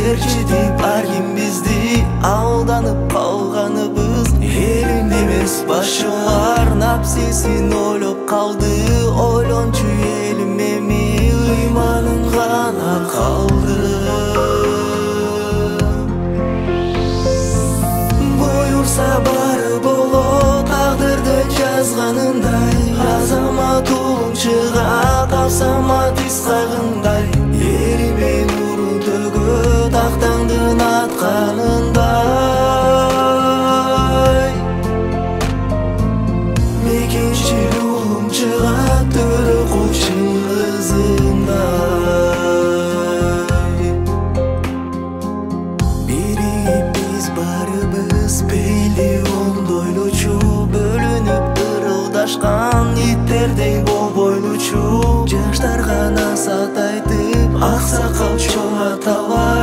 Erketip argin bizdi aldanıp kalganыбыз Elin demес başı var napsesin oylop kaldı Oylonçu elim emi ıymanın gana kaldı Buyursa barı bolo taqdırdı жазганындай Azamat улum чыга тапсамат ис кайгындай Элиме нурун төгөт тақтаңдын атқанындай Мекеншіл улум чыга төрі құлшын қызындай Бірігіп біз барыбыз пейли оңдойлучу Бөлініп ырылдашқан иттердей болбойлучу Жаштарга насаат айтып ақсақал чоң аталар